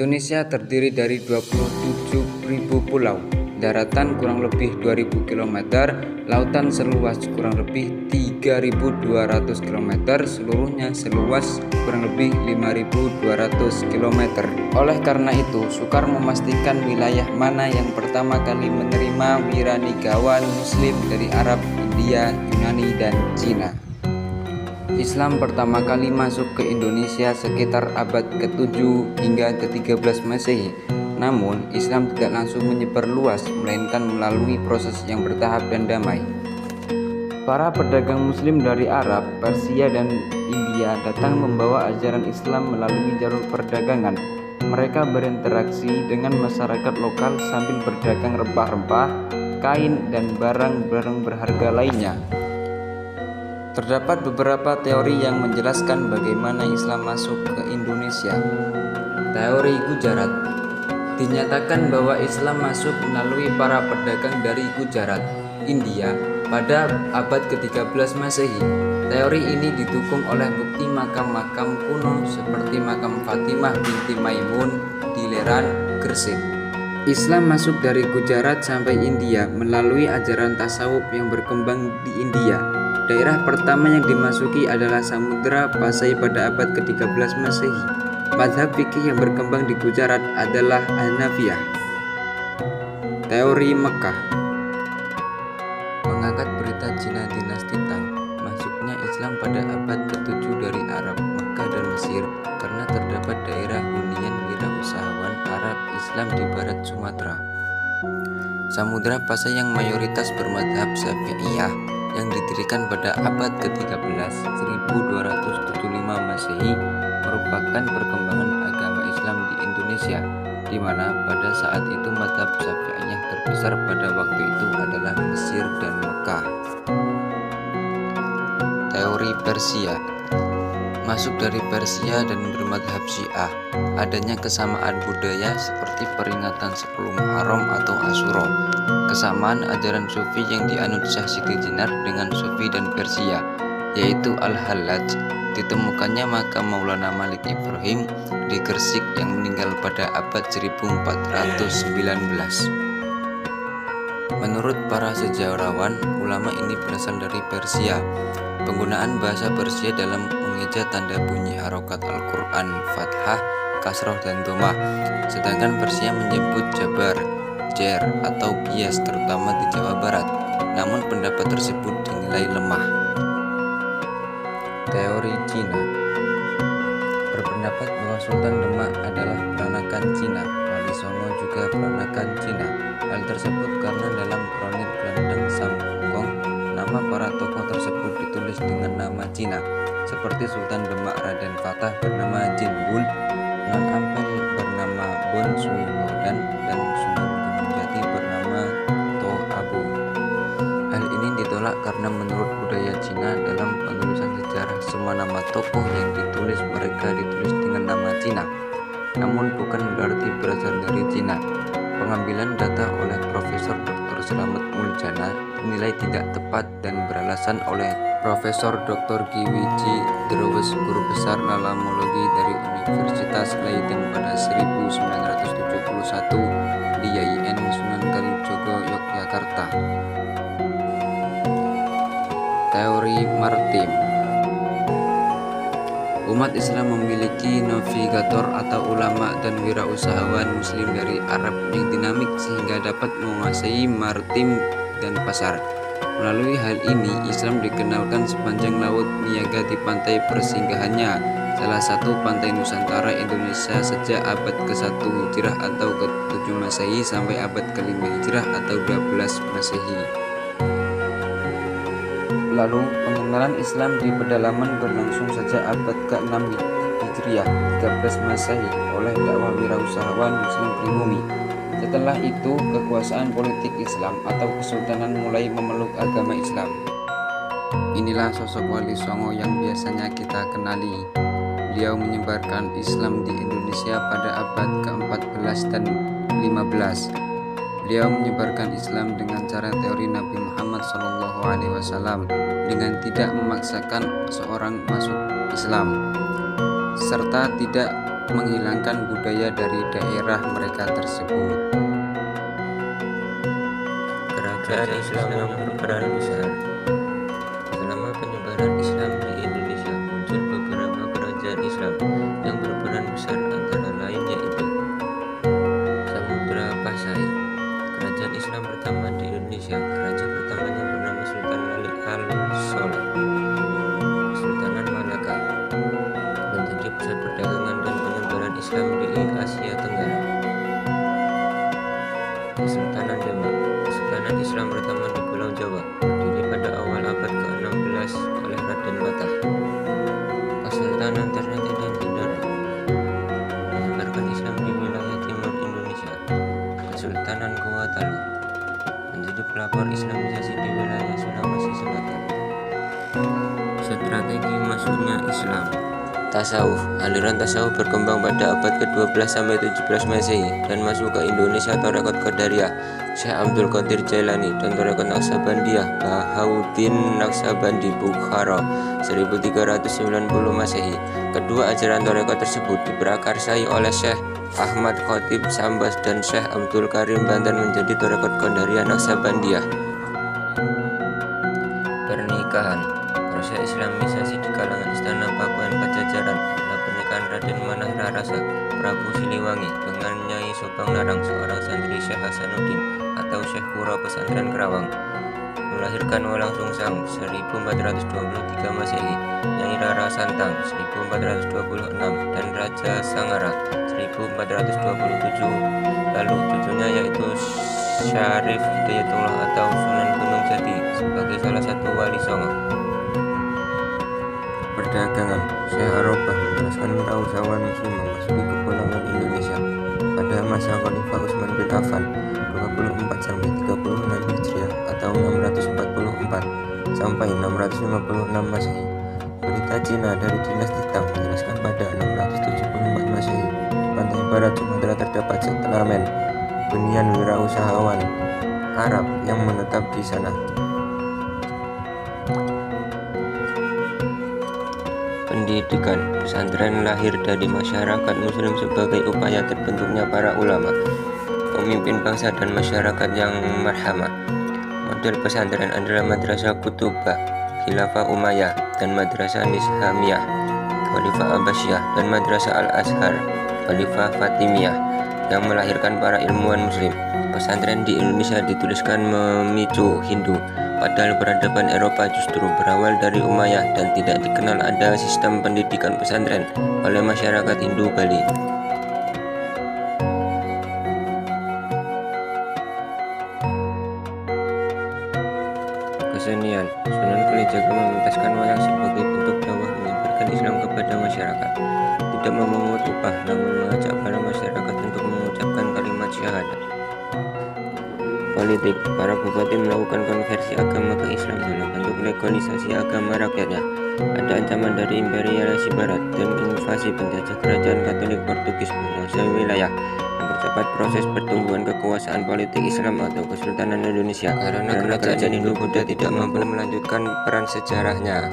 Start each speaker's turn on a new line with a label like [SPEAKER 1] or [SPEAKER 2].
[SPEAKER 1] Indonesia terdiri dari 27.000 pulau, daratan kurang lebih 2.000 km, lautan seluas kurang lebih 3.200 km, seluruhnya seluas kurang lebih 5.200 km. Oleh karena itu, sukar memastikan wilayah mana yang pertama kali menerima wiranigawan Muslim dari Arab, India, Yunani, dan Cina. Islam pertama kali masuk ke Indonesia sekitar abad ke-7 hingga ke-13 Masehi. Namun, Islam tidak langsung menyebar luas, melainkan melalui proses yang bertahap dan damai. Para pedagang Muslim dari Arab, Persia, dan India datang membawa ajaran Islam melalui jalur perdagangan. Mereka berinteraksi dengan masyarakat lokal sambil berdagang rempah-rempah, kain, dan barang-barang berharga lainnya. Terdapat beberapa teori yang menjelaskan bagaimana Islam masuk ke Indonesia. Teori Gujarat dinyatakan bahwa Islam masuk melalui para pedagang dari Gujarat, India pada abad ke-13 Masehi. Teori ini didukung oleh bukti makam-makam kuno seperti makam Fatimah binti Maimun di Leran, Gresik. Islam masuk dari Gujarat sampai India melalui ajaran tasawuf yang berkembang di India. Daerah pertama yang dimasuki adalah Samudra Pasai pada abad ke-13 Masehi. Mazhab fikih yang berkembang di Gujarat adalah Hanafiyah. Teori Mekah mengangkat berita Cina dinasti Tang. Masuknya Islam pada abad ke-7 dari Arab, Mekah, dan Mesir karena terdapat daerah hunian wirausahawan Arab Islam di barat Sumatera. Samudra Pasai yang mayoritas bermadhab Syafi'iyah yang didirikan pada abad ke-13 1275 Masehi merupakan perkembangan agama Islam di Indonesia, di mana pada saat itu madhab Syafi'iyah terbesar pada waktu itu adalah Mesir dan Mekah. Teori Persia masuk dari Persia dan bermadhab Syiah. Adanya kesamaan budaya seperti peringatan 10 Muharram atau Asyura. Kesamaan ajaran Sufi yang dianut Syekh Siti Jenar dengan Sufi dan Persia, yaitu Al-Hallaj. Ditemukannya makam Maulana Malik Ibrahim di Gresik yang meninggal pada abad 1419. Menurut para sejarawan, ulama ini berasal dari Persia. Penggunaan bahasa Persia dalam mengeja tanda bunyi harokat Al-Quran, fathah, kasroh, dan domah. Sedangkan Persia menyebut jabar, jer, atau bias terutama di Jawa Barat. Namun pendapat tersebut dinilai lemah. Teori Cina berpendapat bahwa Sultan Demak adalah peranakan Cina. Wali Songo juga peranakan Cina. Hal tersebut karena dalam kronit Klendeng Samgong nama para tokoh tersebut ditulis dengan nama Cina, seperti Sultan Demak Raden Fatah bernama Jin Bun, Nan Ampel bernama Bun Sui Wodan, dan Sunan Gunung Jati bernama To Abu. Hal ini ditolak karena menurut budaya Cina dalam penulisan sejarah semua nama tokoh yang ditulis mereka ditulis dengan nama Cina, namun bukan berarti berasal dari Cina. Pengambilan data oleh Profesor Dr. Slamet Muljana dinilai tidak tepat dan beralasan oleh Profesor Dr. Giwiji Drowes, guru besar lalamologi dari Universitas Leiden pada 1971 di YIN Sunan Kalijogo, Yogyakarta. Teori Maritim. Umat Islam memiliki navigator atau ulama dan wirausahawan Muslim dari Arab yang dinamik sehingga dapat menguasai maritim dan pasar. Melalui hal ini, Islam dikenalkan sepanjang laut niaga di pantai persinggahannya, salah satu pantai Nusantara Indonesia sejak abad ke-1 Hijrah atau ke-7 Masehi sampai abad ke-5 Hijrah atau 12 Masehi. Lalu, pengenalan Islam di pedalaman berlangsung sejak abad ke-6 Hijriah 13 Masehi oleh dakwah wirausahawan Muslim pribumi. Setelah itu, kekuasaan politik Islam atau kesultanan mulai memeluk agama Islam. Inilah sosok Wali Songo yang biasanya kita kenali. Beliau menyebarkan Islam di Indonesia pada abad ke-14 dan 15. Beliau menyebarkan Islam dengan cara teori Nabi Muhammad SAW dengan tidak memaksakan seorang masuk Islam, serta tidak menghilangkan budaya dari daerah mereka tersebut.
[SPEAKER 2] Kerajaan Islam yang berperan besar. Selama penyebaran Islam di Indonesia, muncul beberapa kerajaan Islam yang berperan besar, antara lain yaitu Samudra Pasai. Kerajaan Islam pertama di Indonesia, raja pertamanya bernama Sultan Malik al-Soleh. Kesultanan Malaka menjadi pusat perdagangan dan penyebaran Islam di Asia Tenggara. Kesultanan Demak. Kesultanan Islam pertama di Pulau Jawa, berdiri pada awal abad ke-16 oleh Raden Patah. Kesultanan Ternate dan Sindoro menyebarkan Islam di wilayah timur Indonesia. Kesultanan Goa Talu menjadi pelopor Islamisasi di wilayah Sulawesi Selatan. Strategi masuknya Islam. Tasawuf. Aliran tasawuf berkembang pada abad ke-12 sampai 17 Masehi dan masuk ke Indonesia Tarekat Qadariyah, Syekh Abdul Qadir Jailani, dan Tarekat Naqsabandiyah, Bahauddin Naqsabandi, Bukhara 1390 Masehi. Kedua ajaran tarekat tersebut diprakarsai oleh Syekh Ahmad Khatib Sambas dan Syekh Abdul Karim Banten menjadi Tarekat Qadariyah Naqsabandiyah. Pernikahan. Proses Islamisasi di kalangan istana Pakuan Pajajaran adalah pernikahan Raden Manah Rarasa Prabu Siliwangi dengan Nyai Sobang Narang, seorang santri Syekh Hasanuddin atau Syekh Kuro Pesantren Kerawang. Melahirkan Wolang Sungsang 1423 Masehi, Nyai Rara Santang 1426 dan Raja Sangara 1427. Lalu cucunya yaitu Syarif Hidayatullah atau Sunan Gunung Jati sebagai salah satu wali songo. Perdagangan. Syekh Arobah menjelaskan wirausahawan muslim memasuki kepulauan Indonesia pada masa Khalifah Utsman bin Affan 24 sampai 36 Hijriah atau 644 sampai 656 Masehi. Berita Cina dari dinasti Tang menjelaskan pada 674 Masehi di pantai barat Sumatera terdapat settlement hunian wirausahawan Arab yang menetap di sana. Pendidikan. Pesantren lahir dari masyarakat muslim sebagai upaya terbentuknya para ulama, pemimpin bangsa dan masyarakat yang marhamah. Model pesantren adalah Madrasah Kutubah Khilafah Umayyah dan Madrasah Nizamiyah Khalifah Abbasiyah dan Madrasah Al-Azhar Khalifah Fatimiyah yang melahirkan para ilmuwan muslim. Pesantren di Indonesia dituliskan memicu Hindu, padahal peradaban Eropa justru berawal dari Umayyah dan tidak dikenal ada sistem pendidikan pesantren oleh masyarakat Hindu Bali. Kesenian. Sunan Kalijaga mementaskan wayang sebagai bentuk dakwah menyebarkan Islam kepada masyarakat, tidak memungut upah namun mengajak para masyarakat untuk mengucapkan kalimat syahadat. Politik. Para bupati melakukan konversi agama ke Islam dalam bentuk legalisasi agama rakyatnya. Ada ancaman dari imperialisasi barat dan invasi penjajah kerajaan Katolik Portugis menguasai wilayah, mempercepat proses pertumbuhan kekuasaan politik Islam atau Kesultanan Indonesia karena kerajaan Hindu Buddha tidak mampu melanjutkan peran sejarahnya.